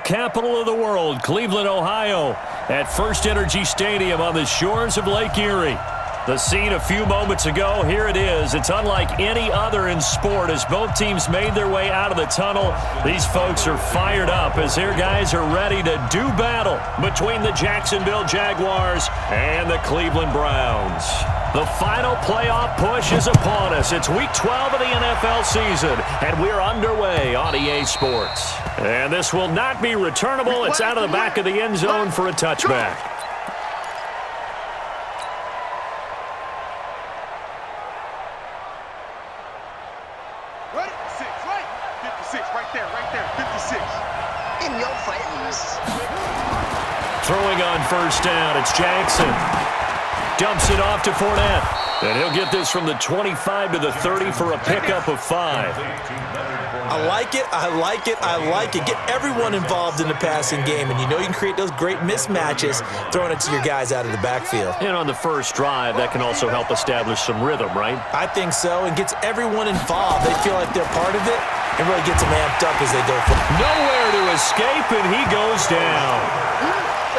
capital of the world, Cleveland, Ohio, at First Energy Stadium on the shores of Lake Erie. The scene a few moments ago, here it is. It's unlike any other in sport as both teams made their way out of the tunnel. These folks are fired up as their guys are ready to do battle between the Jacksonville Jaguars and the Cleveland Browns. The final playoff push is upon us. It's Week 12 of the NFL season, and we're underway on EA Sports. And this will not be returnable. It's out of the back of the end zone for a touchback. Throwing on first down, it's Jackson. Dumps it off to Fournette. And he'll get this from the 25 to the 30 for a pickup of 5. I like it, I like it, I like it. Get everyone involved in the passing game, and you know you can create those great mismatches throwing it to your guys out of the backfield. And on the first drive, that can also help establish some rhythm, right? I think so, and gets everyone involved. They feel like they're part of it, and really gets them amped up as they go for it. Nowhere to escape, and he goes down.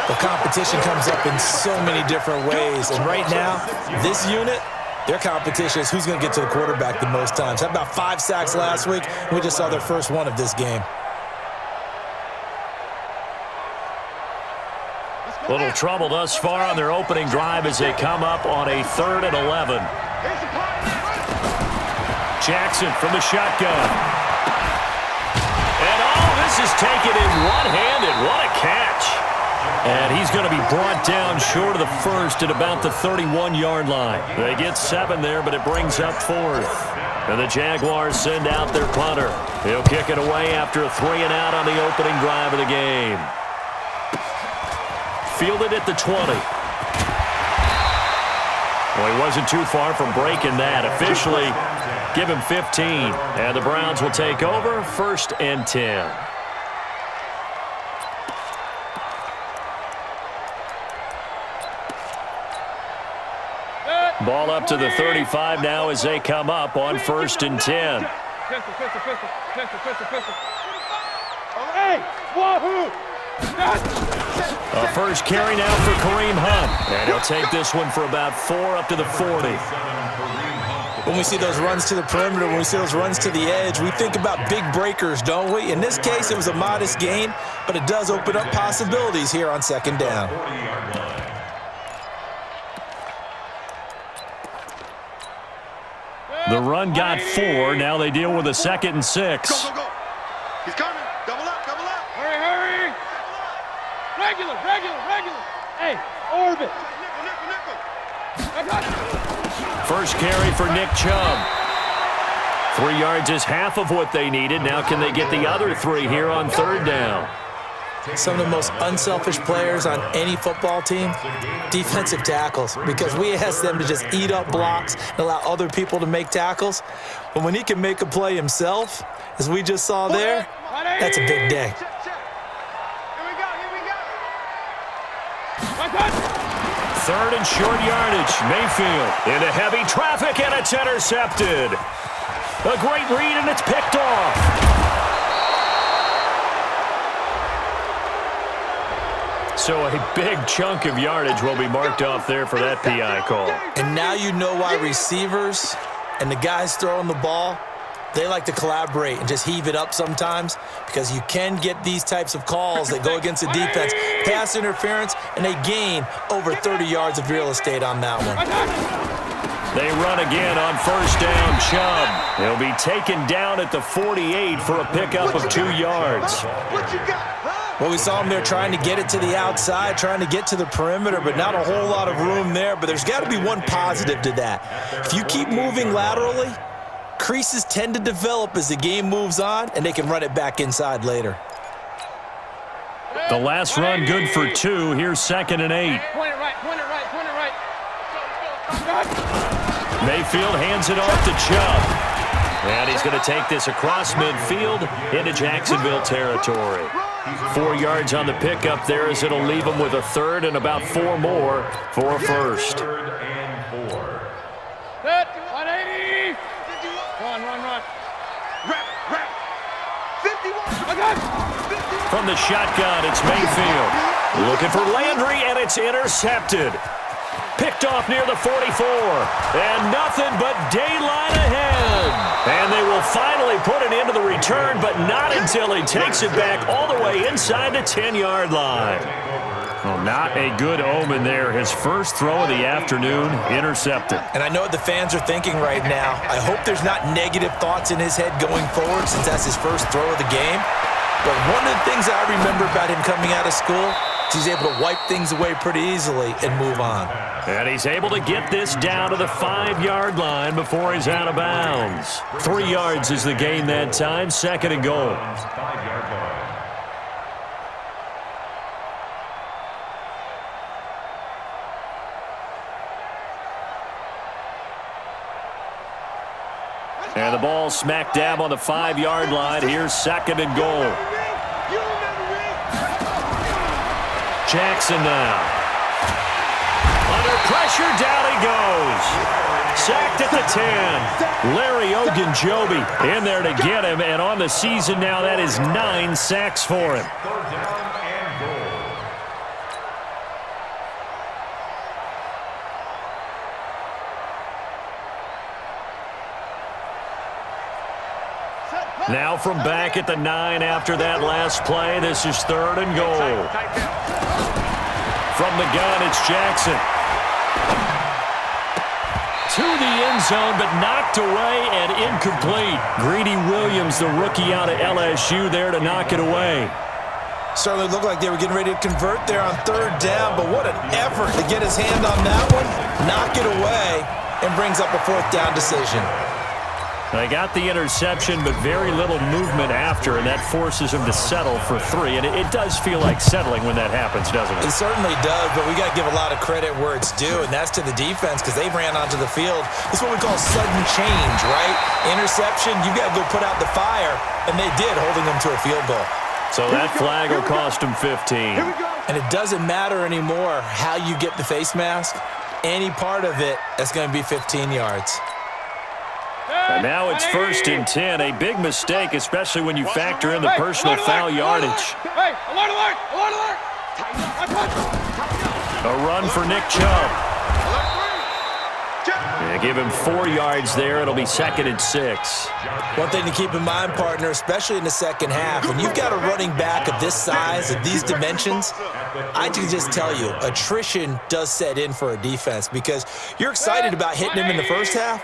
The competition comes up in so many different ways, and right now, this unit, their competition is who's going to get to the quarterback the most times. How about 5 sacks last week? We just saw their first one of this game. Little trouble thus far on their opening drive as they come up on a 3rd and 11. Jackson from the shotgun. And this is taken in one-handed. What a catch. And he's going to be brought down short of the first at about the 31-yard line. They get 7 there, but it brings up 4th. And the Jaguars send out their punter. He'll kick it away after a 3-and-out on the opening drive of the game. Fielded at the 20. Well, he wasn't too far from breaking that. Officially, give him 15. And the Browns will take over, 1st and 10. Ball up to the 35 now as they come up on 1st and 10. A first carry now for Kareem Hunt. And he'll take this one for about 4 up to the 40. When we see those runs to the perimeter, when we see those runs to the edge, we think about big breakers, don't we? In this case, it was a modest gain, but it does open up possibilities here on 2nd down. The run got 4. Now they deal with a 2nd and 6. Go, go, go. He's coming. Double up, double up. Hurry, hurry. Regular. Hey, orbit. Nickel. First carry for Nick Chubb. 3 yards is half of what they needed. Now can they get the other 3 here on 3rd down? Some of the most unselfish players on any football team, defensive tackles, because we ask them to just eat up blocks and allow other people to make tackles. But when he can make a play himself, as we just saw there, that's a big day. Here we go. 3rd and short yardage. Mayfield into heavy traffic, and it's intercepted. A great read, and it's picked off. So a big chunk of yardage will be marked off there for that PI call. And now you know why receivers and the guys throwing the ball, they like to collaborate and just heave it up sometimes, because you can get these types of calls that go against the defense, pass interference, and they gain over 30 yards of real estate on that one. They run again on 1st down. Chubb. He'll be taken down at the 48 for a pickup of 2 yards. What you got, huh? Well, we saw him there trying to get it to the outside, trying to get to the perimeter, but not a whole lot of room there. But there's got to be one positive to that. If you keep moving laterally, creases tend to develop as the game moves on, and they can run it back inside later. The last run good for 2. Here's 2nd and 8. Point it right. Mayfield hands it off to Chubb. And he's going to take this across midfield into Jacksonville territory. 4 yards on the pickup there as it'll leave him with a 3rd and about 4 more for a 1st. Set. 180. Run. Rap. 51. From the shotgun. It's Mayfield. Looking for Landry, and it's intercepted. Picked off near the 44. And nothing but daylight ahead. And they will finally put an end to the return, but not until he takes it back all the way inside the 10-yard line. Well, not a good omen there. His first throw of the afternoon, intercepted. And I know what the fans are thinking right now. I hope there's not negative thoughts in his head going forward since that's his first throw of the game. But one of the things that I remember about him coming out of school is he's able to wipe things away pretty easily and move on. And he's able to get this down to the 5-yard line before he's out of bounds. 3 yards is the gain that time, 2nd and goal. And the ball smack dab on the 5-yard line. Here's 2nd and goal. Jackson now. Under pressure, down he goes. Sacked at the 10. Larry Ogunjobi in there to get him. And on the season now, that is 9 sacks for him. Now from back at the 9 after that last play. This is 3rd and goal. From the gun, it's Jackson. To the end zone, but knocked away and incomplete. Greedy Williams, the rookie out of LSU, there to knock it away. Certainly looked like they were getting ready to convert there on 3rd down, but what an effort to get his hand on that one, knock it away, and brings up a 4th down decision. They got the interception, but very little movement after, and that forces him to settle for 3. And it does feel like settling when that happens, doesn't it? It certainly does, but we got to give a lot of credit where it's due, and that's to the defense because they ran onto the field. It's what we call sudden change, right? Interception, you got to go put out the fire, and they did, holding them to a field goal. So that flag will cost him 15. And it doesn't matter anymore how you get the face mask. Any part of it, that's going to be 15 yards. And now it's 1st and 10. A big mistake, especially when you factor in the personal foul yardage. Hey, alert, alert, alert, alert. A run for Nick Chubb. Yeah, give him 4 yards there. It'll be 2nd and 6. One thing to keep in mind, partner, especially in the second half, when you've got a running back of this size, of these dimensions, I can just tell you, attrition does set in for a defense because you're excited about hitting him in the first half.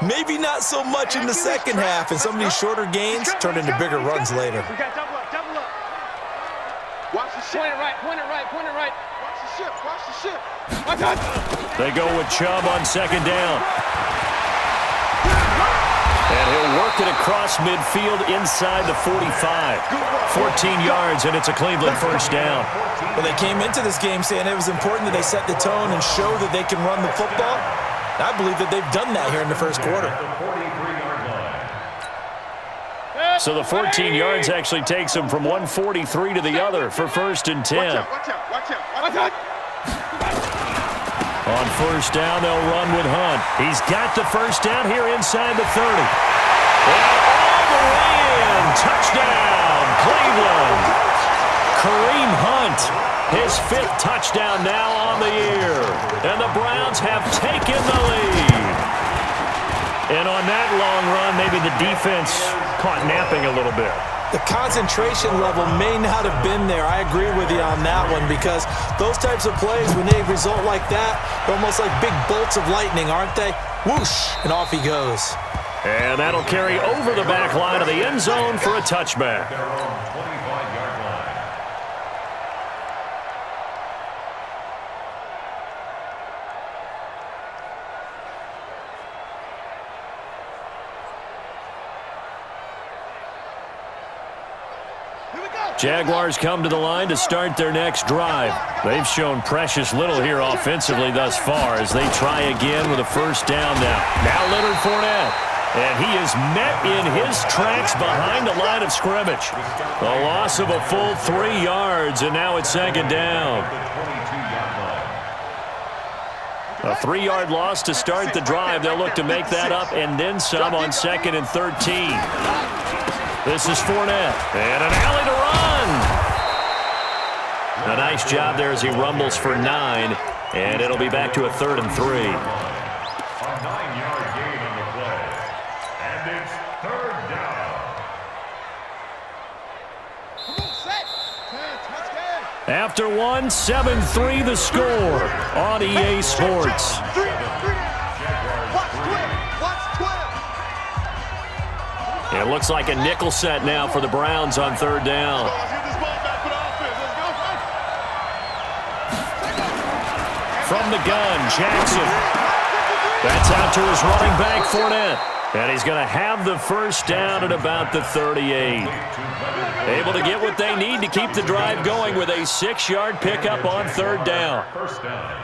Maybe not so much in the second half, and some of these shorter gains turn into bigger runs later. We got double up, double up. Watch the ship. Point it right, point it right, point it right. Watch the ship, watch the ship. Watch out. They go with Chubb on 2nd down. And he'll work it across midfield inside the 45. 14 yards, and it's a Cleveland 1st down. Well, they came into this game saying it was important that they set the tone and show that they can run the football. I believe that they've done that here in the first quarter. So the 14 yards actually takes them from 143 to the other for 1st and 10. Watch out, watch out, watch out, watch out. On 1st down, they'll run with Hunt. He's got the 1st down here inside the 30. And all the way in. Touchdown, Cleveland. Kareem Hunt, his 5th touchdown now on the year. And the Browns have taken the lead. And on that long run, maybe the defense caught napping a little bit. The concentration level may not have been there. I agree with you on that one because those types of plays, when they result like that, they're almost like big bolts of lightning, aren't they? Whoosh, and off he goes. And that'll carry over the back line of the end zone for a touchback. Jaguars come to the line to start their next drive. They've shown precious little here offensively thus far as they try again with a 1st down now. Now Leonard Fournette. And he is met in his tracks behind the line of scrimmage. A loss of a full 3 yards, and now it's 2nd down. A 3-yard loss to start the drive. They'll look to make that up and then some on 2nd and 13. This is Fournette. And an alley to run. A nice job there as he rumbles for 9, and it'll be back to a 3rd and 3. A 9-yard gain on the play, and it's 3rd down. After 1, 7-3 the score on EA Sports. It looks like a nickel set now for the Browns on 3rd down. From the gun, Jackson. That's out to his running back, Fournette. And he's going to have the first down at about the 38. Able to get what they need to keep the drive going with a 6-yard pickup on 3rd down. First down.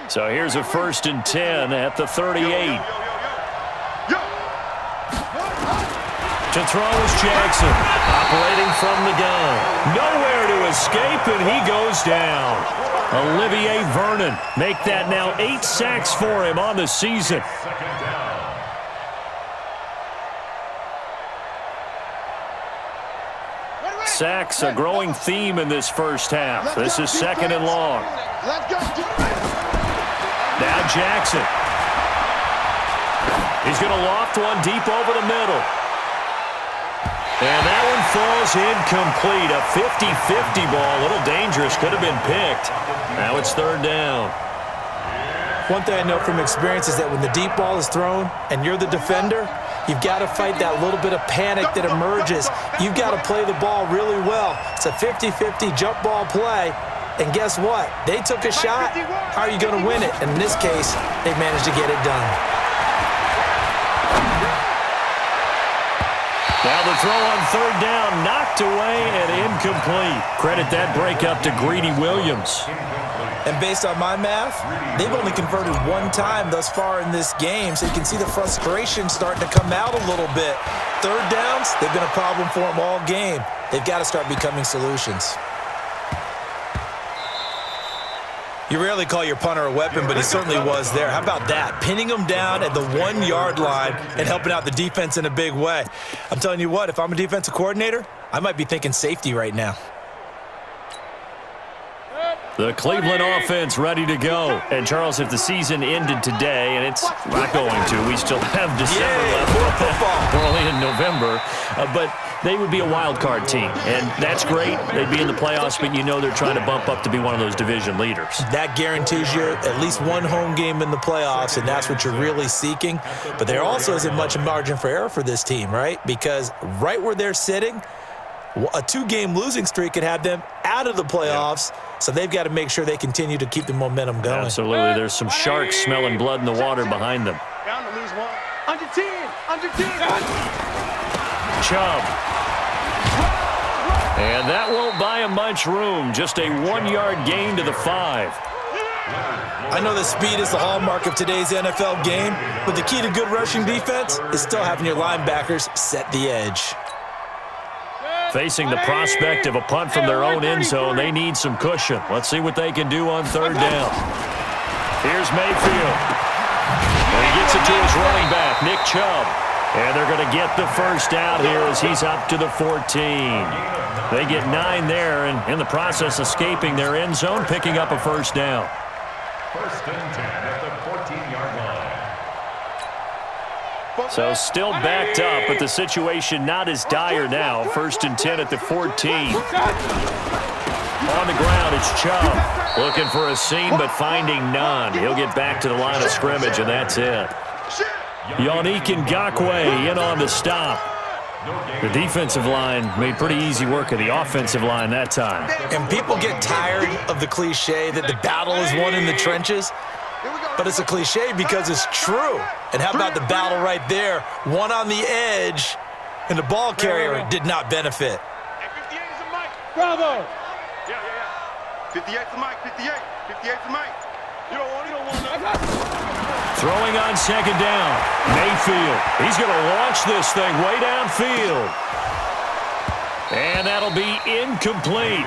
So here's a 1st and 10 at the 38. To throw is Jackson, operating from the gun. Nowhere to escape, and he goes down. Olivier Vernon make that now 8 sacks for him on the season. Sacks, a growing theme in this first half. This is 2nd and long. Now Jackson. He's going to loft one deep over the middle. And that one falls incomplete. A 50-50 ball. A little dangerous. Could have been picked. Now it's 3rd down. One thing I know from experience is that when the deep ball is thrown and you're the defender, you've got to fight that little bit of panic that emerges. You've got to play the ball really well. It's a 50-50 jump ball play. And guess what? They took a shot. How are you going to win it? And in this case, they managed to get it done. Now the throw on 3rd down, knocked away and incomplete. Credit that breakup to Greedy Williams. And based on my math, they've only converted 1 time thus far in this game, so you can see the frustration starting to come out a little bit. 3rd downs, they've been a problem for them all game. They've got to start becoming solutions. You rarely call your punter a weapon, but he certainly was there. How about that? Pinning him down at the 1-yard line and helping out the defense in a big way. I'm telling you what, if I'm a defensive coordinator, I might be thinking safety right now. The Cleveland offense ready to go. And, Charles, if the season ended today, and it's not going to, we still have December left. We're only in November. But they would be a wild card team, and that's great. They'd be in the playoffs, but you know they're trying to bump up to be one of those division leaders. That guarantees you at least 1 home game in the playoffs, and that's what you're really seeking. But there also isn't much margin for error for this team, right? Because right where they're sitting, a 2-game losing streak could have them out of the playoffs, so they've got to make sure they continue to keep the momentum going. Absolutely. There's some sharks smelling blood in the water behind them. Down to lose 1. Under 10. Under 10. Chubb. And that won't buy him much room. Just a 1-yard gain to the 5. I know that speed is the hallmark of today's NFL game, but the key to good rushing defense is still having your linebackers set the edge. Facing the prospect of a punt from their own end zone, they need some cushion. Let's see what they can do on 3rd down. Here's Mayfield. And he gets it to his running back, Nick Chubb. And they're going to get the first out here as he's up to the 14. They get 9 there, and in the process escaping their end zone, picking up a first down. 1st and 10 at the 14-yard line. So still backed up, but the situation not as dire now. 1st and 10 at the 14. On the ground, it's Chubb. Looking for a seam, but finding none. He'll get back to the line of scrimmage, and that's it. Yannick Ngakoue in on the stop. The defensive line made pretty easy work of the offensive line that time. And people get tired of the cliche that the battle is won in the trenches. But it's a cliche because it's true. And how about the battle right there? One on the edge, and the ball carrier did not benefit. 58 is a Mike. Bravo. Yeah. 58's the Mike. 58's the Mike. You don't want that. Throwing on 2nd down. Mayfield. He's going to launch this thing way downfield. And that'll be incomplete.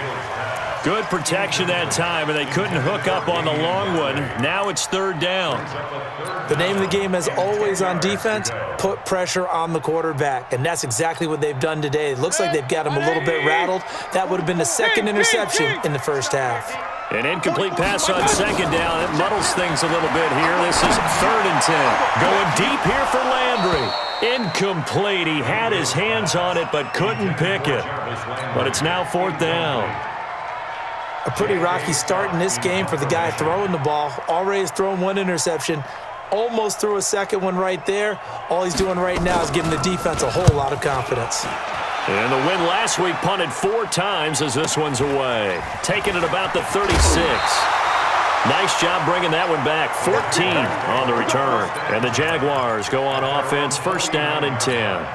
Good protection that time, and they couldn't hook up on the long one. Now it's third down. The name of the game is always on defense, put pressure on the quarterback, and that's exactly what they've done today. It looks like they've got him a little bit rattled. That would have been the second interception in the first half. An incomplete pass on second down. It muddles things a little bit here. This is 3rd and 10. Going deep here for Landry. Incomplete. He had his hands on it but couldn't pick it. But it's now 4th down. A pretty rocky start in this game for the guy throwing the ball. Already has thrown one interception. Almost threw a second one right there. All he's doing right now is giving the defense a whole lot of confidence. And the win last week punted 4 times as this one's away. Taking it about the 36. Nice job bringing that one back. 14 on the return. And the Jaguars go on offense, 1st down and 10.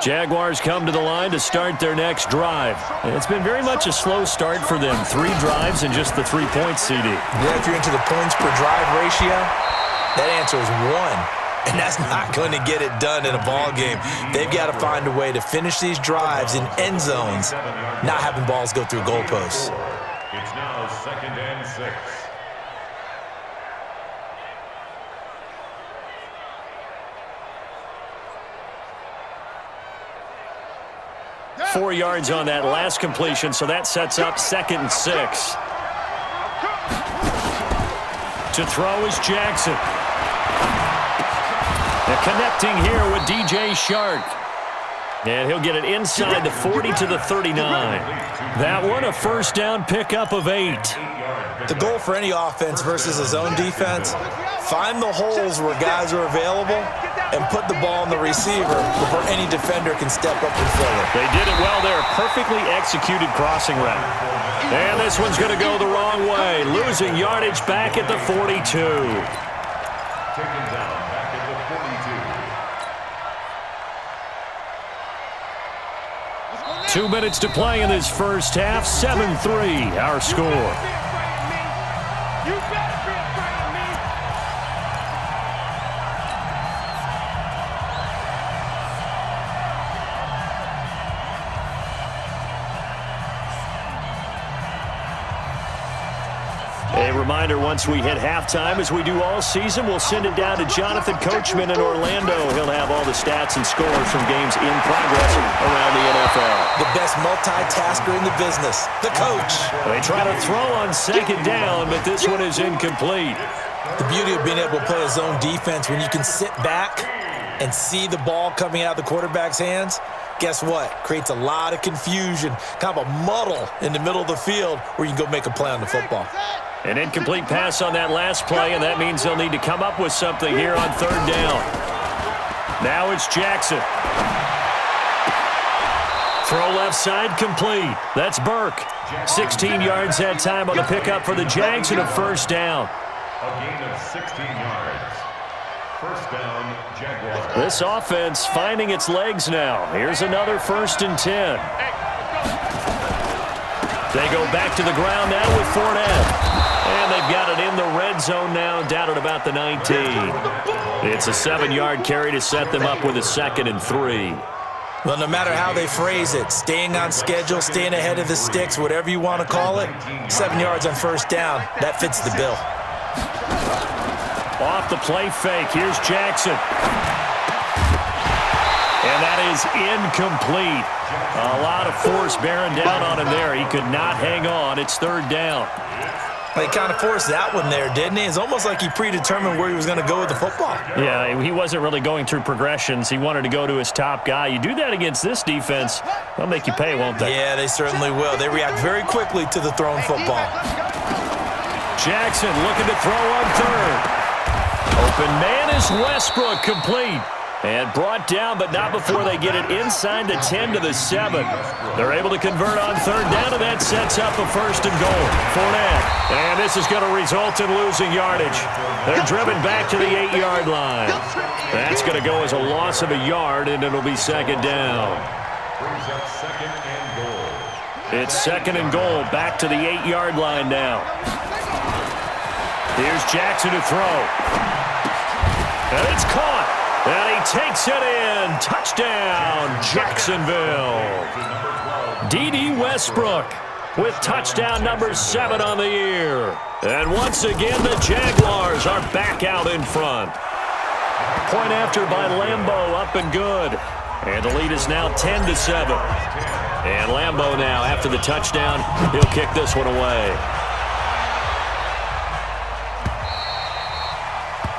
Jaguars come to the line to start their next drive. And it's been very much a slow start for them. 3 drives and just the 3 points, CD. Yeah, if you're into the points per drive ratio, that answer is 1. And that's not going to get it done in a ball game. They've got to find a way to finish these drives in end zones, not having balls go through goalposts. It's now 2nd and 6. 4 yards on that last completion, so that sets up 2nd and 6. To throw is Jackson. And connecting here with DJ Shark. And he'll get it inside the 40 to the 39. That one, a 1st down pickup of 8. The goal for any offense versus a zone defense, find the holes where guys are available and put the ball on the receiver before any defender can step up and fill it. They did it well there. Perfectly executed crossing route. And this one's going to go the wrong way. Losing yardage back at the 42. Taken down back at the 42. 2 minutes to play in this first half. 7-3, our score. You better be afraid of me. A reminder, once we hit halftime, as we do all season, we'll send it down to Jonathan Coachman in Orlando. He'll have all the stats and scores from games in progress around the NFL. The best multitasker in the business, the coach. They try to throw on 2nd down, but this one is incomplete. The beauty of being able to play a zone defense when you can sit back and see the ball coming out of the quarterback's hands, guess what? Creates a lot of confusion, kind of a muddle in the middle of the field where you can go make a play on the football. An incomplete pass on that last play, and that means they'll need to come up with something here on 3rd down. Now it's Jackson. Throw left side, complete. That's Burke. 16 yards that time on the pickup for the Jags and a 1st down. A gain of 16 yards. 1st down, Jaguars. This offense finding its legs now. Here's another 1st and 10. They go back to the ground now with Fournette. And they've got it in the red zone now, down at about the 19. It's a 7-yard carry to set them up with a 2nd and 3. Well, no matter how they phrase it, staying on schedule, staying ahead of the sticks, whatever you want to call it, 7 yards on 1st down, that fits the bill. Off the play fake, here's Jackson. And that is incomplete. A lot of force bearing down on him there. He could not hang on. It's 3rd down. He kind of forced that one there, didn't he? It's almost like he predetermined where he was going to go with the football. Yeah, he wasn't really going through progressions. He wanted to go to his top guy. You do that against this defense, they'll make you pay, won't they? Yeah, they certainly will. They react very quickly to the thrown football. Jackson looking to throw on 3rd. Open man is Westbrook, complete. And brought down, but not before they get it inside the 10 to the 7. They're able to convert on 3rd down, and that sets up a 1st and goal. Fournette. And this is going to result in losing yardage. They're driven back to the 8-yard line. That's going to go as a loss of a yard, and it'll be 2nd down. Brings up 2nd and goal. It's 2nd and goal, back to the 8-yard line now. Here's Jackson to throw. And it's caught. And he takes it in. Touchdown, Jacksonville. D.D. Westbrook with touchdown number 7 on the year. And once again, the Jaguars are back out in front. Point after by Lambeau, up and good. And the lead is now 10-7. And Lambeau now, after the touchdown, he'll kick this one away.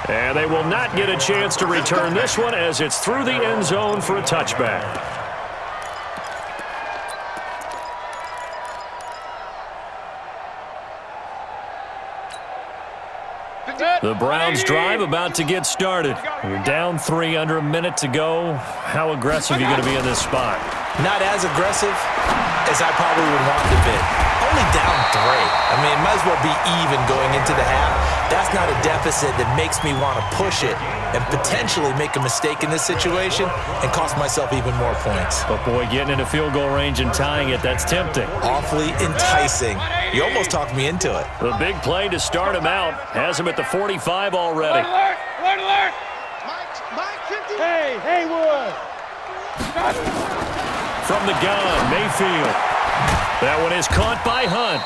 And they will not get a chance to return this one as it's through the end zone for a touchback. The Browns drive about to get started. You're down 3 under a minute to go. How aggressive are you going to be in this spot? Not as aggressive as I probably would want to be. Only down 3. I mean, it might as well be even going into the half. That's not a deficit that makes me want to push it and potentially make a mistake in this situation and cost myself even more points. But, boy, getting into field goal range and tying it, that's tempting. Awfully enticing. You almost talked me into it. The big play to start him out has him at the 45 already. Alert! Alert! Alert! Mike 50. Hey, Haywood! From the gun, Mayfield. That one is caught by Hunt.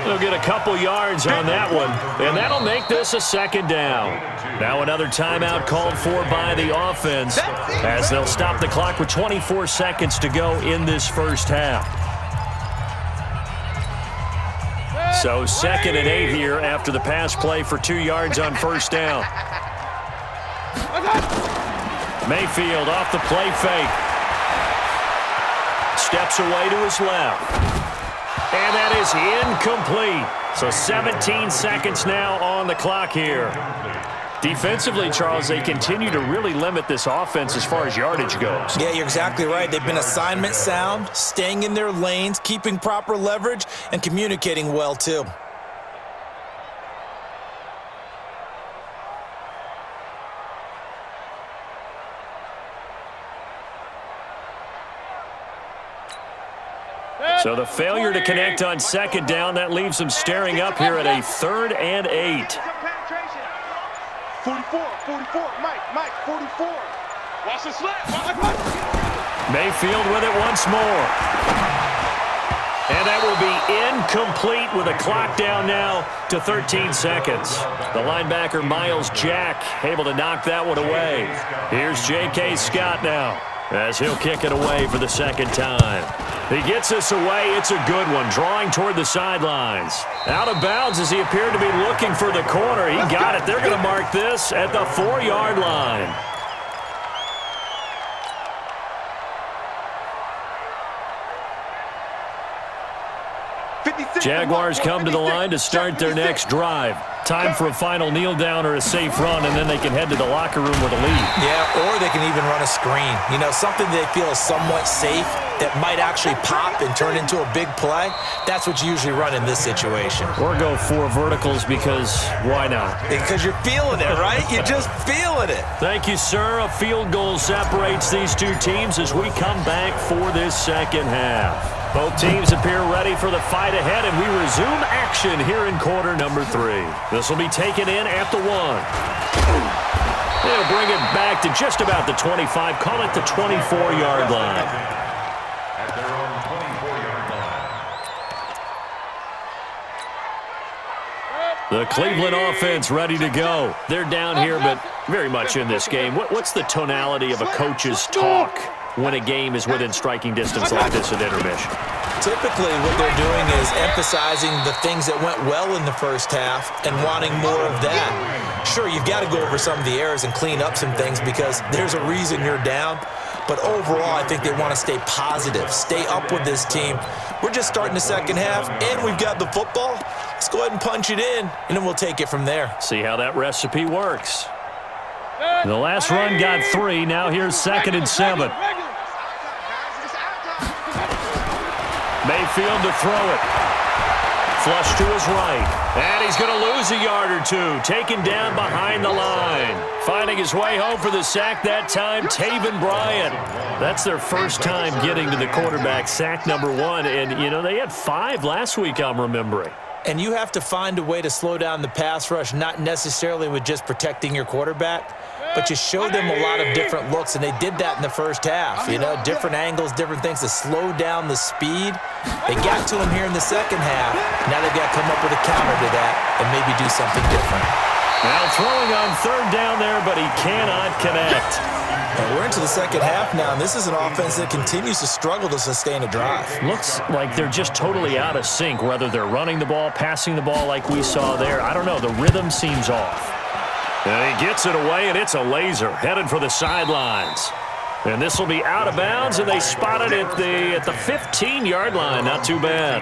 They'll get a couple yards on that one, and that'll make this a second down. Now another timeout called for by the offense as they'll stop the clock with 24 seconds to go in this first half. So 2nd and 8 here after the pass play for 2 yards on first down. Mayfield off the play fake. Steps away to his left. And that is incomplete. So 17 seconds now on the clock here. Defensively, Charles, they continue to really limit this offense as far as yardage goes. Yeah, you're exactly right. They've been assignment sound, staying in their lanes, keeping proper leverage, and communicating well, too. So the failure to connect on second down, that leaves them staring up here at a 3rd and 8. 44, Mike, 44. Watch the slap! Mayfield with it once more. And that will be incomplete with a clock down now to 13 seconds. The linebacker, Miles Jack, able to knock that one away. Here's J.K. Scott now as he'll kick it away for the second time. He gets this away. It's a good one, drawing toward the sidelines. Out of bounds as he appeared to be looking for the corner. He got it. They're going to mark this at the 4-yard line. Jaguars come to the line to start their next drive. Time for a final kneel down or a safe run, and then they can head to the locker room with a lead. Yeah, or they can even run a screen. You know, something they feel is somewhat safe that might actually pop and turn into a big play. That's what you usually run in this situation. Or go 4 verticals because why not? Because you're feeling it, right? You're just feeling it. Thank you, sir. A field goal separates these two teams as we come back for this second half. Both teams appear ready for the fight ahead, and we resume action here in quarter number 3. This will be taken in at the 1. They'll bring it back to just about the 25, call it the 24-yard line. At their own 24-yard line. The Cleveland offense ready to go. They're down here, but very much in this game. What's the tonality of a coach's talk when a game is within striking distance like this at intermission? Typically, what they're doing is emphasizing the things that went well in the first half and wanting more of that. Sure, you've got to go over some of the errors and clean up some things because there's a reason you're down. But overall, I think they want to stay positive, stay up with this team. We're just starting the second half, and we've got the football. Let's go ahead and punch it in, and then we'll take it from there. See how that recipe works. The last run got 3. Now here's 2nd and 7. Mayfield to throw it. Flush to his right. And he's going to lose a yard or 2. Taken down behind the line. Finding his way home for the sack that time, Taven Bryan. That's their first time getting to the quarterback, sack number 1. And, you know, they had 5 last week, I'm remembering. And you have to find a way to slow down the pass rush, not necessarily with just protecting your quarterback. but you show them a lot of different looks, and they did that in the first half. You know, different angles, different things to slow down the speed. They got to him here in the second half. Now they've got to come up with a counter to that and maybe do something different. Now throwing on third down there, but he cannot connect. And we're into the second half now, and this is an offense that continues to struggle to sustain a drive. Looks like they're just totally out of sync, whether they're running the ball, passing the ball like we saw there. I don't know. The rhythm seems off. And he gets it away, and it's a laser headed for the sidelines. And this will be out of bounds, and they spot it at the 15-yard line. Not too bad.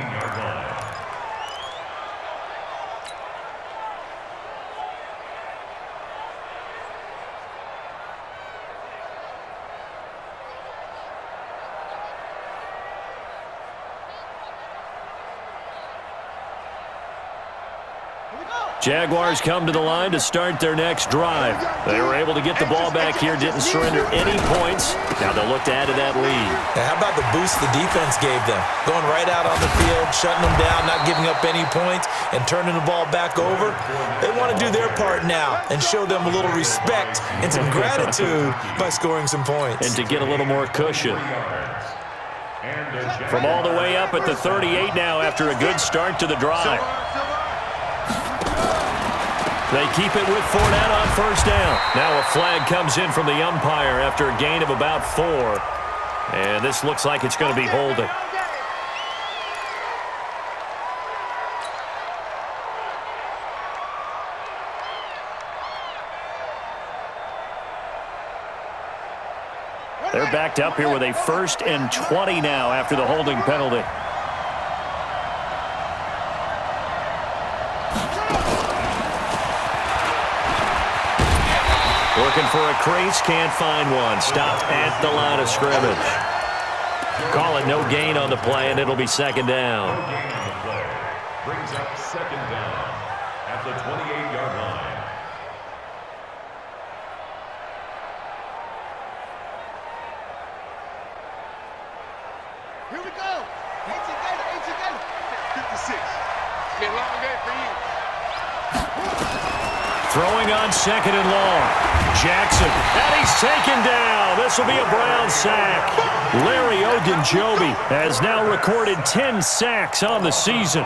Jaguars come to the line to start their next drive. They were able to get the ball back here, didn't surrender any points. Now they'll look to add to that lead. Now, how about the boost the defense gave them? Going right out on the field, shutting them down, not giving up any points, and turning the ball back over. They want to do their part now and show them a little respect and some gratitude by scoring some points. And to get a little more cushion. From all the way up at the 38 now after a good start to the drive. They keep it with Fournette on first down. Now a flag comes in from the umpire after a gain of about 4. And this looks like it's going to be holding. They're backed up here with a 1st and 20 now after the holding penalty. Looking for a crease, can't find one. Stopped at the line of scrimmage. Call it no gain on the play, and it'll be second down. No gain on the play. Brings up second down at the 28-yard line. Here we go. 56. It's been a long day for you. Throwing on second and long. Jackson, and he's taken down. This will be a Brown sack. Larry Ogunjobi has now recorded 10 sacks on the season.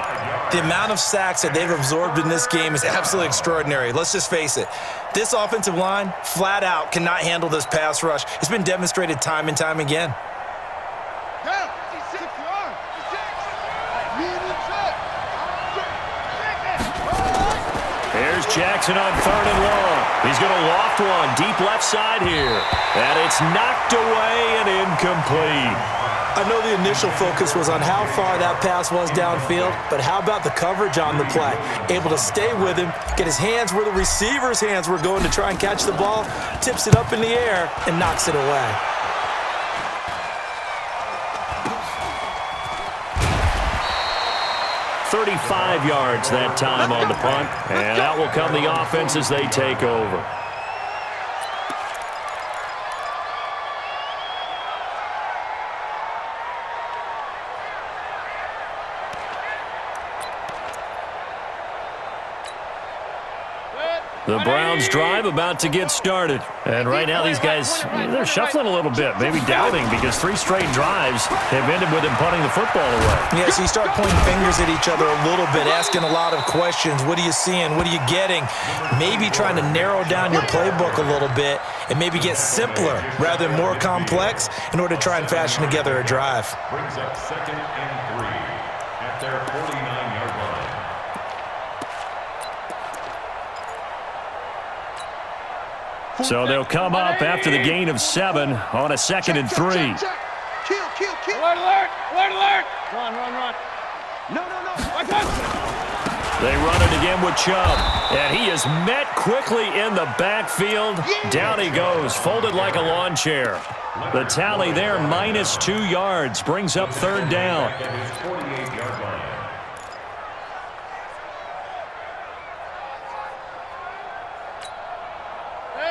The amount of sacks that they've absorbed in this game is absolutely extraordinary. Let's just face it. This offensive line, flat out, cannot handle this pass rush. It's been demonstrated time and time again. Here's Jackson on third and long. He's going to loft one deep left side here. And it's knocked away and incomplete. I know the initial focus was on how far that pass was downfield, but how about the coverage on the play? Able to stay with him, get his hands where the receiver's hands were going to try and catch the ball, tips it up in the air, and knocks it away. .35 yards that time on the punt. And out will come the offense as they take over. The Browns drive about to get started. And right now these guys, they're shuffling a little bit, maybe doubting, because 3 straight drives have ended with them punting the football away. Yeah, so you start pointing fingers at each other a little bit, asking a lot of questions. What are you seeing? What are you getting? Maybe trying to narrow down your playbook a little bit and maybe get simpler rather than more complex in order to try and fashion together a drive. Brings up second and 3 at their 49-yard line. So they'll come up after the gain of 7 on a 2nd and 3. Kill. Alert, alert, alert, alert. Run. No. They run it again with Chubb. And he is met quickly in the backfield. Down he goes, folded like a lawn chair. The tally there, -2 yards, brings up third down. At his 48-yard line.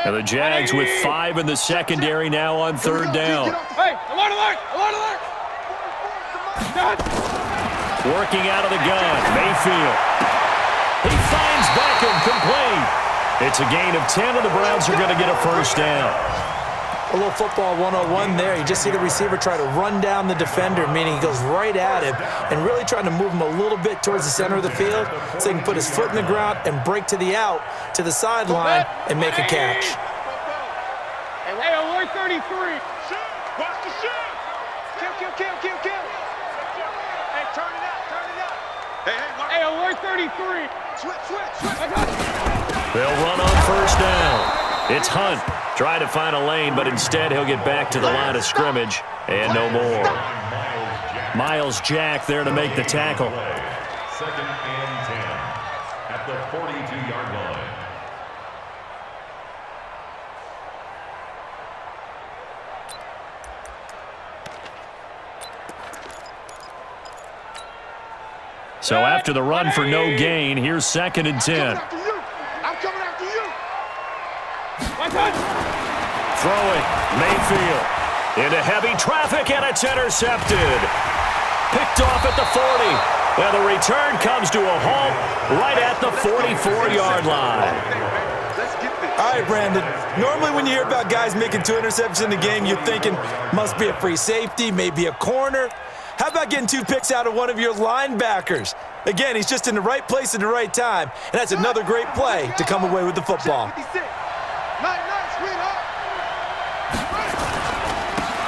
And the Jags with 5 in the secondary now on third down. Hey, alert. Working out of the gun, Mayfield. He finds Beckham complete. It's a gain of 10, and the Browns are going to get a first down. A little football 101 there. You just see the receiver try to run down the defender, meaning he goes right at him and really trying to move him a little bit towards the center of the field so he can put his foot in the ground and break to the out, to the sideline, and make a catch. Hey, alert 33. Watch the shoot. Kill. Hey, turn it out. Hey, alert 33. Switch. They'll run on first down. It's Hunt. Try to find a lane, but instead he'll get back to the line of scrimmage and no more. Miles Jack there to make the tackle. 2nd and 10 at the 42-yard line. So after the run for no gain, here's 2nd and 10. I'm coming after you. Throwing, Mayfield. Into heavy traffic, and it's intercepted. Picked off at the 40. And the return comes to a halt right at the 44-yard line. Let's get this. All right, Brandon. Normally when you hear about guys making 2 interceptions in the game, you're thinking must be a free safety, maybe a corner. How about getting 2 picks out of one of your linebackers? Again, he's just in the right place at the right time, and that's another great play to come away with the football.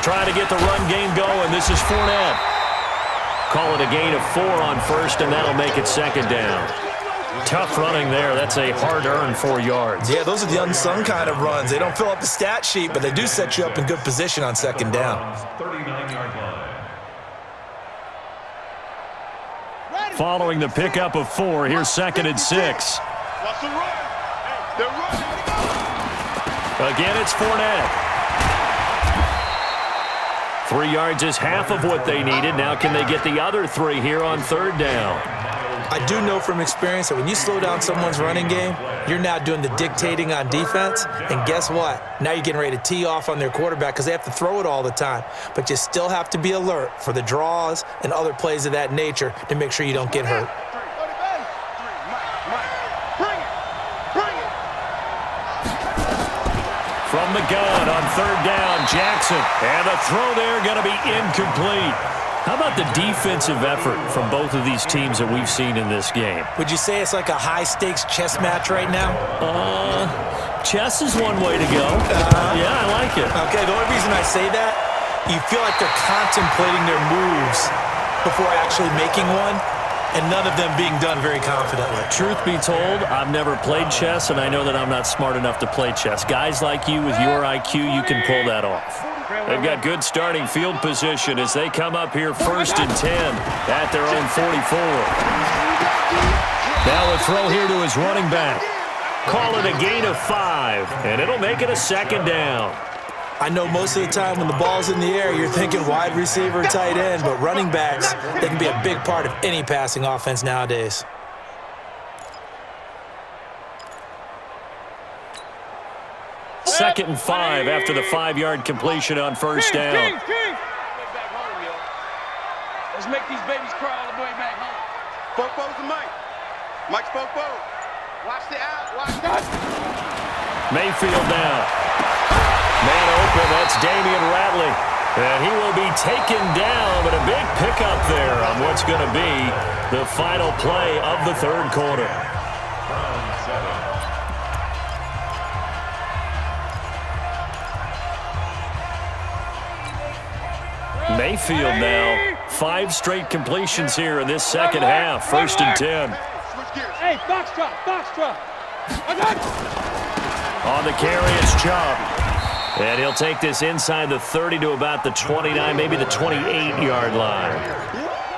Trying to get the run game going. This is Fournette. Call it a gain of 4 on first, and that'll make it 2nd down. Tough running there. That's a hard-earned 4 yards. Yeah, those are the unsung kind of runs. They don't fill up the stat sheet, but they do set you up in good position on 2nd down. 39-yard line. Following the pickup of 4, here's 2nd and 6. Watch the run. Hey, they're running. Again, it's Fournette. 3 yards is half of what they needed. Now can they get the other 3 here on 3rd down? I do know from experience that when you slow down someone's running game, you're now doing the dictating on defense. And guess what? Now you're getting ready to tee off on their quarterback because they have to throw it all the time. But you still have to be alert for the draws and other plays of that nature to make sure you don't get hurt. From the gun on 3rd down, Jackson. And the throw there going to be incomplete. How about the defensive effort from both of these teams that we've seen in this game? Would you say it's like a high-stakes chess match right now? Chess is one way to go. Yeah, I like it. Okay, the only reason I say that, you feel like they're contemplating their moves before actually making one, and none of them being done very confidently. Truth be told, I've never played chess, and I know that I'm not smart enough to play chess. Guys like you with your IQ, you can pull that off. They've got good starting field position as they come up here 1st and 10 at their own 44. Now a throw here to his running back. Call it a gain of 5, and it'll make it a 2nd down. I know most of the time when the ball's in the air, you're thinking wide receiver, tight end, but running backs, they can be a big part of any passing offense nowadays. Second and 5 after the 5-yard completion on 1st down. Let's make these babies cry all the way back home. Fopo's the Mike. Mike's Fopo. Watch the out. Watch that. Mayfield now. Man open, that's Damian Ratley. And he will be taken down, but a big pickup there on what's going to be the final play of the 3rd quarter. Mayfield now, 5 straight completions here in this 2nd half. 1st and 10. Hey, box drop. On the carry, it's Chubb. And he'll take this inside the 30 to about the 29, maybe the 28-yard line.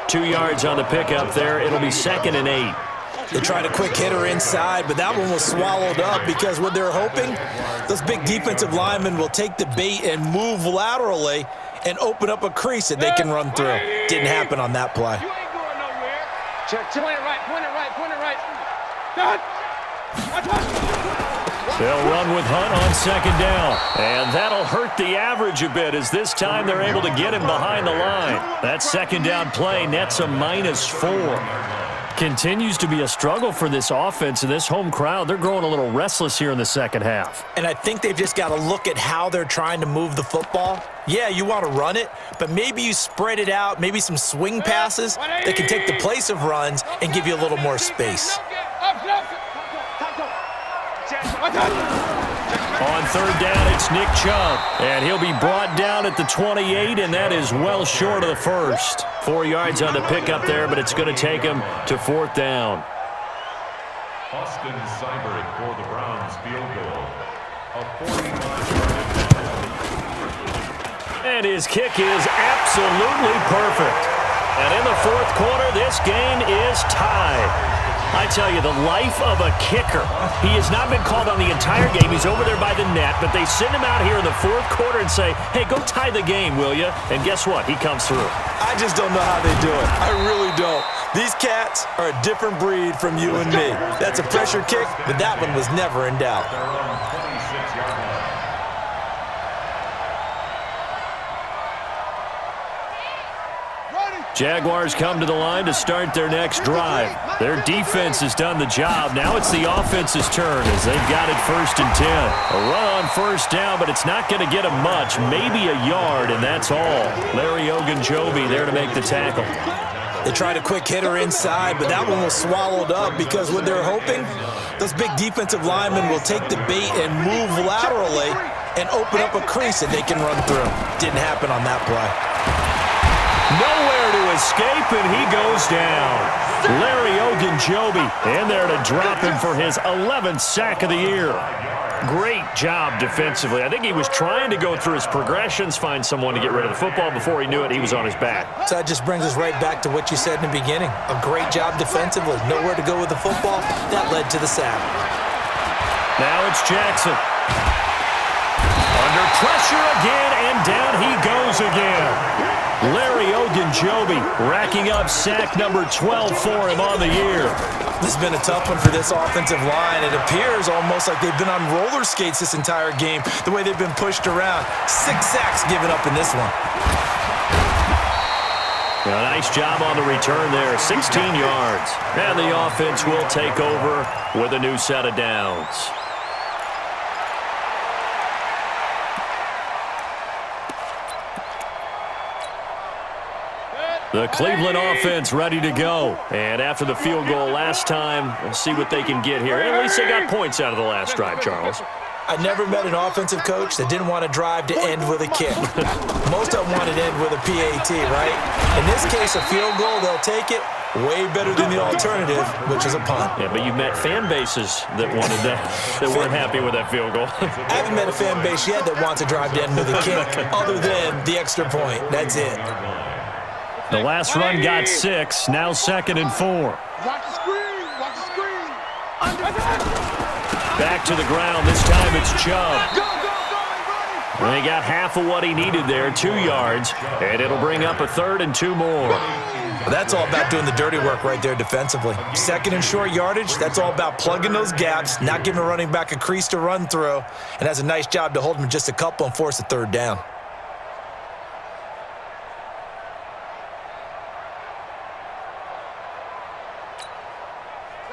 2 yards on the pickup there. It'll be 2nd and 8. They tried a quick hitter inside, but that one was swallowed up because what they're hoping, those big defensive linemen will take the bait and move laterally and open up a crease that they can run through. Didn't happen on that play. You ain't going nowhere. Check. Point it right. Done. They'll run with Hunt on 2nd down. And that'll hurt the average a bit as this time they're able to get him behind the line. That 2nd down play nets a -4. Continues to be a struggle for this offense and this home crowd. They're growing a little restless here in the second half. And I think they've just got to look at how they're trying to move the football. Yeah, you want to run it, but maybe you spread it out, maybe some swing passes that can take the place of runs and give you a little more space. On third down, it's Nick Chubb, and he'll be brought down at the 28, and that is well short of the first. 4 yards on the pickup there, but it's going to take him to fourth down. Austin Seibert for the Browns field goal. A 45-yard And his kick is absolutely perfect. And in the fourth quarter, this game is tied. I tell you, the life of a kicker. He has not been called on the entire game. He's over there by the net, but they send him out here in the fourth quarter and say, hey, go tie the game, will you? And guess what? He comes through. I just don't know how they do it. I really don't. These cats are a different breed from you and me. That's a pressure kick, but that one was never in doubt. They're on 26-yard line. Jaguars come to the line to start their next drive. Their defense has done the job. Now it's the offense's turn as they've got it 1st and 10. A run on first down, but it's not going to get them much. Maybe a yard, and that's all. Larry Ogunjobi there to make the tackle. They tried a quick hitter inside, but that one was swallowed up because what they're hoping, those big defensive linemen will take the bait and move laterally and open up a crease that they can run through. Didn't happen on that play. Nowhere to escape, and he goes down. Larry Ogunjobi in there to drop him for his 11th sack of the year. Great job defensively. I think he was trying to go through his progressions, find someone to get rid of the football. Before he knew it, he was on his back. So that just brings us right back to what you said in the beginning. A great job defensively. Nowhere to go with the football. That led to the sack. Now it's Jackson. Under pressure again, and down he goes again. Larry Ogunjobi racking up sack number 12 for him on the year. This has been a tough one for this offensive line. It appears almost like they've been on roller skates this entire game, the way they've been pushed around. 6 sacks given up in this one. A nice job on the return there, 16 yards. And the offense will take over with a new set of downs. The Cleveland offense ready to go. And after the field goal last time, we'll see what they can get here. And at least they got points out of the last drive, Charles. I never met an offensive coach that didn't want to drive to end with a kick. Most of them wanted to end with a PAT, right? In this case, a field goal, they'll take it. Way better than the alternative, which is a punt. Yeah, but you've met fan bases that wanted that weren't happy with that field goal. I haven't met a fan base yet that wants to drive to end with a kick, other than the extra point. That's it. The last run got 6, now 2nd and 4. Watch the screen. Watch the screen. Back to the ground. This time it's Chubb. And he got half of what he needed there, 2 yards, and it'll bring up a 3rd and 2 more. Well, that's all about doing the dirty work right there defensively. 2nd and short yardage, that's all about plugging those gaps, not giving a running back a crease to run through, and has a nice job to hold him just a couple and force a 3rd down.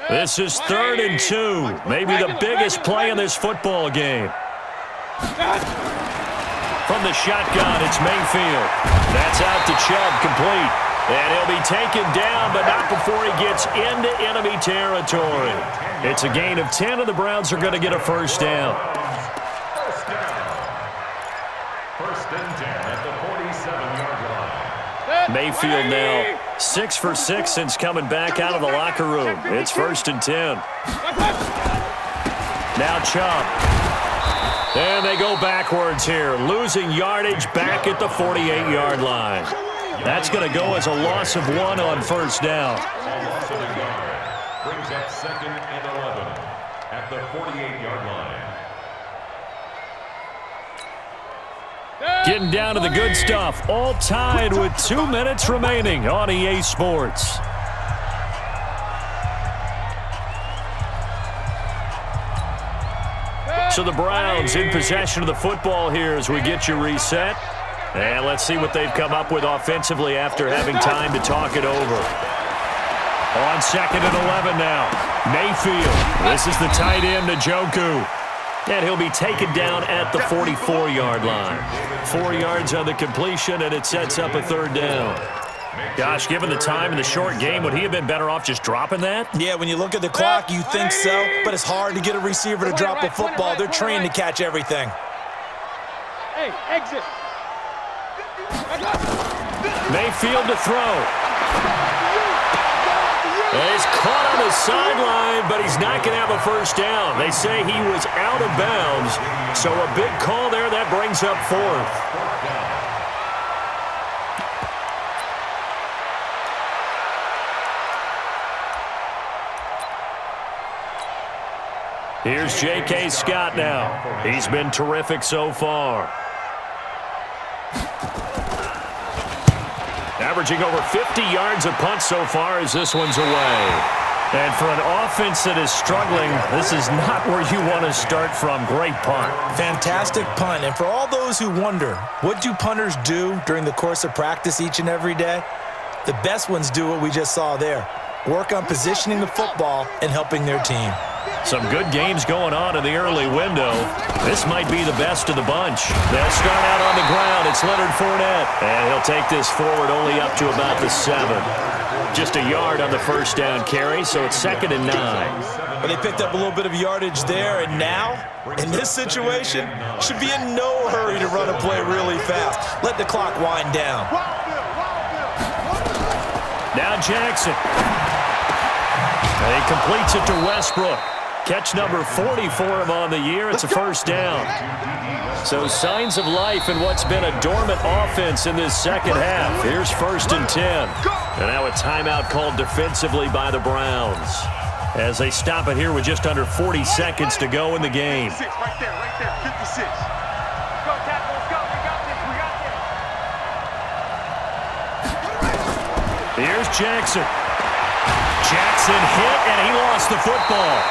This is 3rd and 2, maybe the biggest play in this football game. From the shotgun, it's Mayfield. That's out to Chubb, complete. And he'll be taken down, but not before he gets into enemy territory. It's a gain of 10, and the Browns are going to get a 1st down. First and 10 at the 47-yard line. Mayfield now 6 for 6 since coming back out of the locker room. It's 1st and 10. Now Chubb. And they go backwards here, losing yardage back at the 48-yard line. That's going to go as a loss of 1 on 1st down. A loss of a yard. Brings up 2nd and 11 at the 48-yard line. Getting down to the good stuff. All tied with 2 minutes remaining on EA Sports. So the Browns in possession of the football here as we get you reset. And let's see what they've come up with offensively after having time to talk it over. On 2nd and 11 now. Mayfield. This is the tight end, Njoku. And he'll be taken down at the 44-yard line. 4 yards on the completion, and it sets up a 3rd down. Gosh, given the time in the short game, would he have been better off just dropping that? Yeah, when you look at the clock, you think so, but it's hard to get a receiver to drop a football. They're trained to catch everything. Hey, exit. Mayfield to throw. He's caught on the sideline, but he's not going to have a first down. They say he was out of bounds, so a big call there. That brings up 4th. Here's J.K. Scott now. He's been terrific so far. Averaging over 50 yards a punt so far as this one's away. And for an offense that is struggling, this is not where you want to start from. Great punt. Fantastic punt. And for all those who wonder, what do punters do during the course of practice each and every day? The best ones do what we just saw there. Work on positioning the football and helping their team. Some good games going on in the early window. This might be the best of the bunch. They'll start out on the ground. It's Leonard Fournette. And he'll take this forward only up to about the 7. Just a yard on the first down carry, so it's 2nd and 9. Well, they picked up a little bit of yardage there, and now, in this situation, should be in no hurry to run a play really fast. Let the clock wind down. Now Jackson. And he completes it to Westbrook. Catch number 40 for him on the year. It's a first down. So signs of life in what's been a dormant offense in this second half. Here's 1st and 10. And now a timeout called defensively by the Browns as they stop it here with just under 40 seconds to go in the game. Right there, 56. Go, tackle, let's go. We got this. Here's Jackson. Jackson hit, and he lost the football.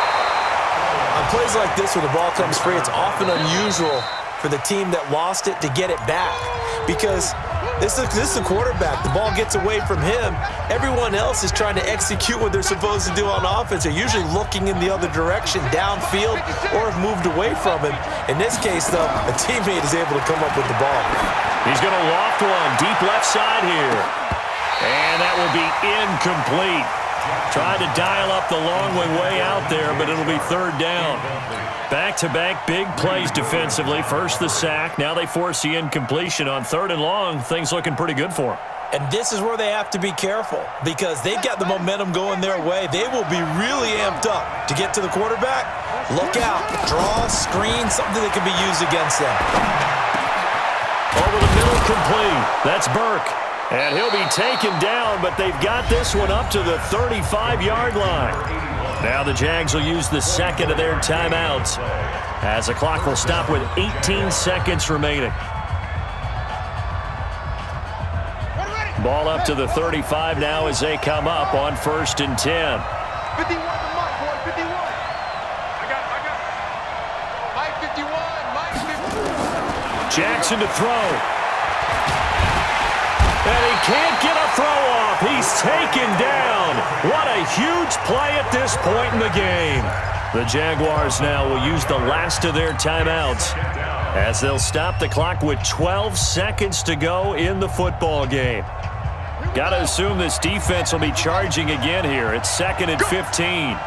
On plays like this where the ball comes free, it's often unusual for the team that lost it to get it back because this is the quarterback. The ball gets away from him. Everyone else is trying to execute what they're supposed to do on offense. They're usually looking in the other direction, downfield, or have moved away from him. In this case, though, a teammate is able to come up with the ball. He's going to loft one deep left side here. And that will be incomplete. Trying to dial up the long way out there, but it'll be 3rd down. Back-to-back big plays defensively. First the sack. Now they force the incompletion on 3rd and long. Things looking pretty good for them. And this is where they have to be careful because they've got the momentum going their way. They will be really amped up to get to the quarterback. Look out. Draw, screen, something that can be used against them. Over the middle, complete. That's Burke. And he'll be taken down, but they've got this one up to the 35-yard line. Now the Jags will use the 2nd of their timeouts as the clock will stop with 18 seconds remaining. Ball up to the 35 now as they come up on 1st and 10. 51 to Mike, boy, 51. I got it. Mike 51, Jackson to throw. And he can't get a throw off. He's taken down. What a huge play at this point in the game. The Jaguars now will use the last of their timeouts as they'll stop the clock with 12 seconds to go in the football game. Got to assume this defense will be charging again here. It's 2nd and 15.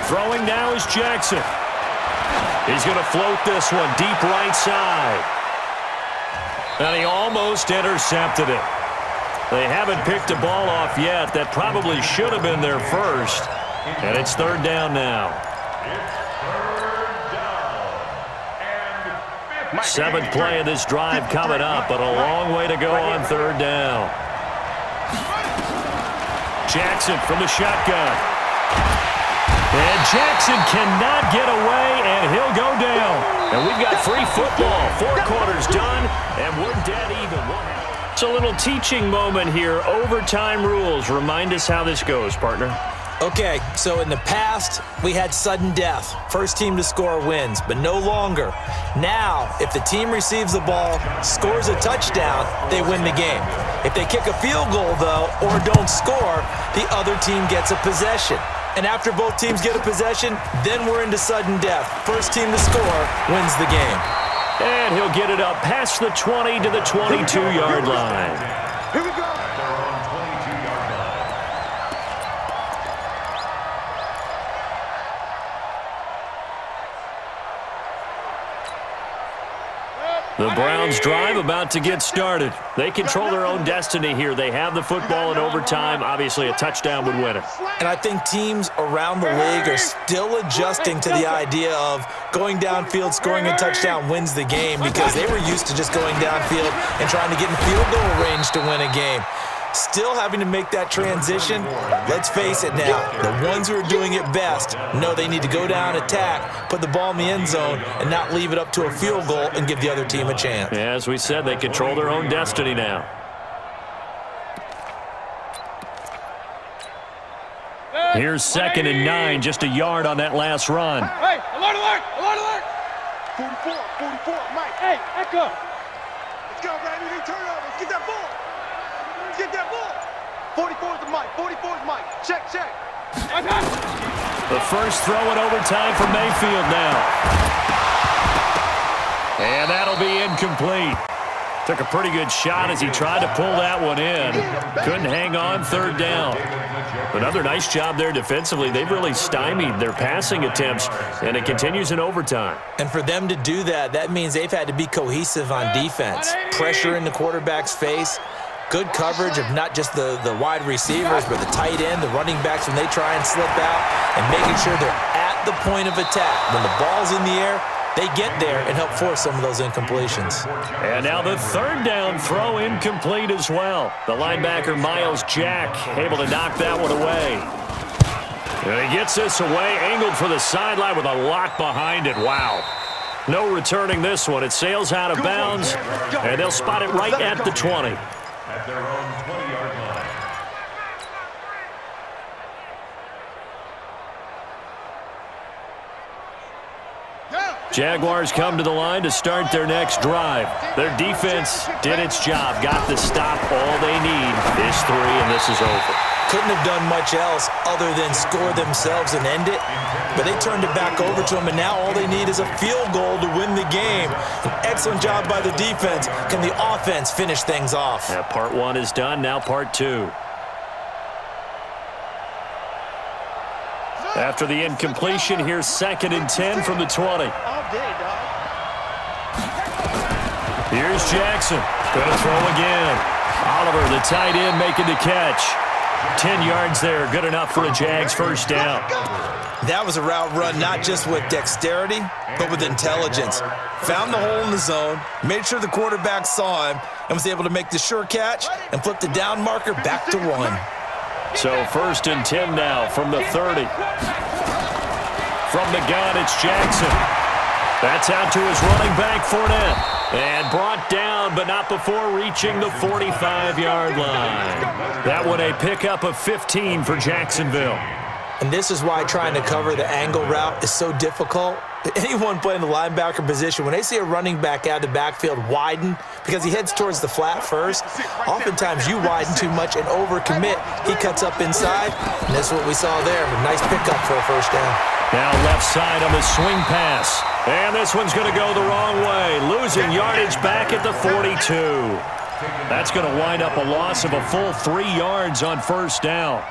Throwing now is Jackson. He's going to float this one deep right side. And he almost intercepted it. They haven't picked a ball off yet. That probably should have been their first. And it's 3rd down now. 7th play of this drive coming up, but a long way to go on 3rd down. Jackson from the shotgun. And Jackson cannot get away, and he'll go down. And we've got free football. 4 quarters done, and we're dead even. It's a little teaching moment here. Overtime rules. Remind us how this goes, partner. Okay, so in the past, we had sudden death. First team to score wins, but no longer. Now, if the team receives the ball, scores a touchdown, they win the game. If they kick a field goal, though, or don't score, the other team gets a possession. And after both teams get a possession, then we're into sudden death. First team to score wins the game. And he'll get it up past the 20 to the 22-yard line. Here we go. Their own 22-yard line. The Browns' drive about to get started. They control their own destiny here. They have the football in overtime. Obviously, a touchdown would win it. And I think teams around the league are still adjusting to the idea of going downfield, scoring a touchdown wins the game, because they were used to just going downfield and trying to get in field goal range to win a game. Still having to make that transition. Let's face it now, the ones who are doing it best know they need to go down, attack, put the ball in the end zone, and not leave it up to a field goal and give the other team a chance. As we said, they control their own destiny now. Here's 2nd and 9, just a yard on that last run. Hey, alert, alert, alert, alert. 44, Mike. Hey, echo. Let's go, baby. We turn over. Let's get that ball. Let's get that ball. 44 is the Mike. 44 is Mike. Check. The first throw in overtime for Mayfield now. And that'll be incomplete. Took a pretty good shot as he tried to pull that one in. Couldn't hang on, 3rd down. Another nice job there defensively. They've really stymied their passing attempts, and it continues in overtime. And for them to do that, that means they've had to be cohesive on defense. Pressure in the quarterback's face. Good coverage of not just the wide receivers, but the tight end, the running backs when they try and slip out, and making sure they're at the point of attack. When the ball's in the air, they get there and help force some of those incompletions. And now the 3rd down throw incomplete as well. The linebacker, Miles Jack, able to knock that one away. And he gets this away, angled for the sideline with a lot behind it. Wow. No returning this one. It sails out of bounds, and they'll spot it right at the 20. At their own 20-yard line. Jaguars come to the line to start their next drive. Their defense did its job, got the stop. All they need is 3, and this is over. Couldn't have done much else other than score themselves and end it, but they turned it back over to them, and now all they need is a field goal to win the game. An excellent job by the defense. Can the offense finish things off? Yeah, part 1 is done, now part 2. After the incompletion, here's 2nd and 10 from the 20. Here's Jackson. Going to throw again. Oliver, the tight end, making the catch. 10 yards there, good enough for a Jags first down. That was a route run not just with dexterity, but with intelligence. Found the hole in the zone, made sure the quarterback saw him, and was able to make the sure catch and flip the down marker back to 1. So 1st and 10 now from the 30. From the gun, it's Jackson. That's out to his running back, Fournette. And brought down, but not before reaching the 45-yard line. That one a pickup of 15 for Jacksonville. And this is why trying to cover the angle route is so difficult. Anyone playing the linebacker position, when they see a running back out of the backfield widen, because he heads towards the flat first, oftentimes you widen too much and overcommit. He cuts up inside, and that's what we saw there. A nice pickup for a first down. Now left side on the swing pass. And this one's going to go the wrong way. Losing yardage back at the 42. That's going to wind up a loss of a full 3 yards on first down.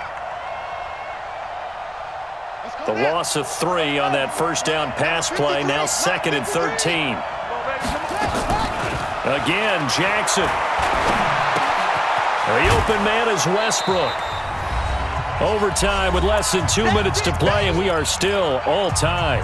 The loss of 3 on that first down pass play. Now 2nd and 13. Again, Jackson. The open man is Westbrook. Overtime with less than 2 minutes to play, and we are still all tied.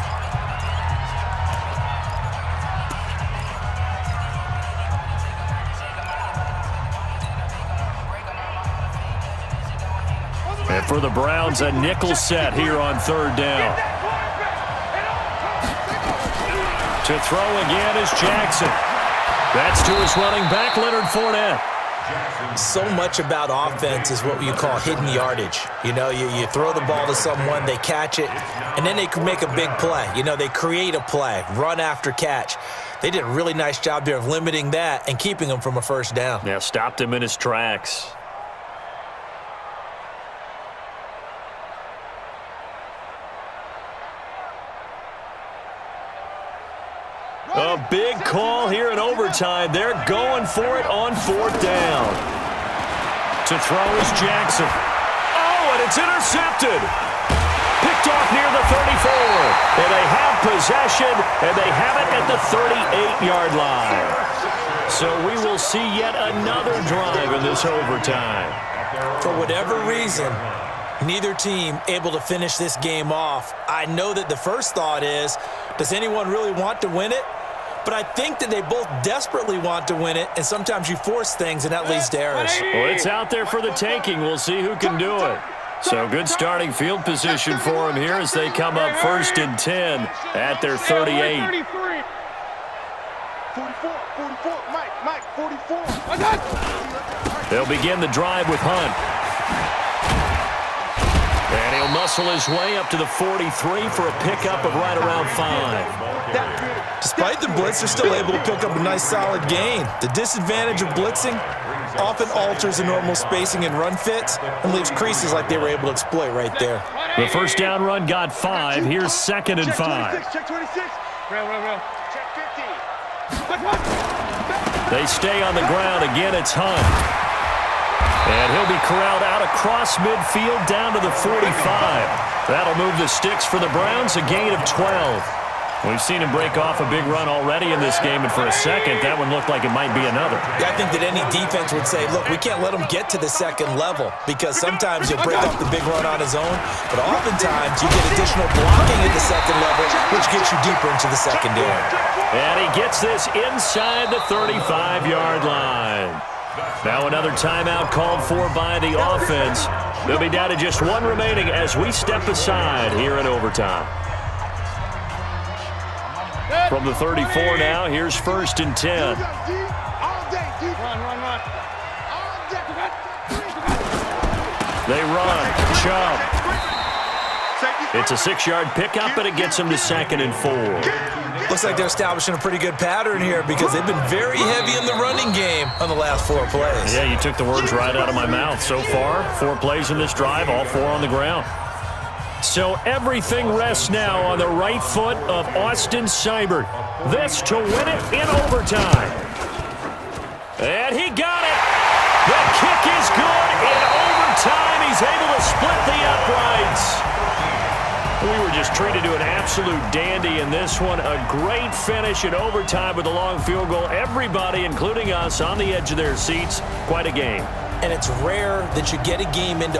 And for the Browns, a nickel set here on 3rd down. To throw again is Jackson. That's to his running back, Leonard Fournette. So much about offense is what you call hidden yardage. You know, you throw the ball to someone, they catch it, and then they can make a big play. You know, they create a play, run after catch. They did a really nice job there of limiting that and keeping him from a first down. Yeah, stopped him in his tracks. A big call here in overtime. They're going for it on fourth down. To throw is Jackson. Oh, and it's intercepted. Picked off near the 34. And they have possession, and they have it at the 38-yard line. So we will see yet another drive in this overtime. For whatever reason, neither team able to finish this game off. I know that the first thought is, does anyone really want to win it? But I think that they both desperately want to win it, and sometimes you force things, and that leads to errors. Well, it's out there for the taking. We'll see who can do it. So good starting field position for them here as they come up 1st and 10 at their 38. 44, 44, Mike, 44. They'll begin the drive with Hunt. And he'll muscle his way up to the 43 for a pickup of right around 5. Despite the blitz, they're still able to pick up a nice solid gain. The disadvantage of blitzing often alters the normal spacing and run fits and leaves creases like they were able to exploit right there. The first down run got 5. Here's 2nd and 5. Check 26. Real. Check 50. They stay on the ground. Again, it's Hunt. And he'll be corralled out across midfield down to the 45. That'll move the sticks for the Browns, a gain of 12. We've seen him break off a big run already in this game, and for a second, that one looked like it might be another. I think that any defense would say, look, we can't let him get to the second level, because sometimes he'll break off the big run on his own, but oftentimes you get additional blocking at the second level, which gets you deeper into the secondary. And he gets this inside the 35-yard line. Now another timeout called for by the offense. They'll be down to just one remaining as we step aside here in overtime. From the 34 now, here's 1st and 10. Run. They run. Chubb. It's a 6-yard pickup, and it gets them to 2nd and 4. Looks like they're establishing a pretty good pattern here because they've been very heavy in the running game on the last 4 plays. Yeah, you took the words right out of my mouth. So far, 4 plays in this drive, all 4 on the ground. So everything rests now on the right foot of Austin Seibert. This to win it in overtime. And he got it. The kick is good in overtime. He's able to split the uprights. We were just treated to an absolute dandy in this one. A great finish in overtime with a long field goal. Everybody, including us, on the edge of their seats. Quite a game. And it's rare that you get a game into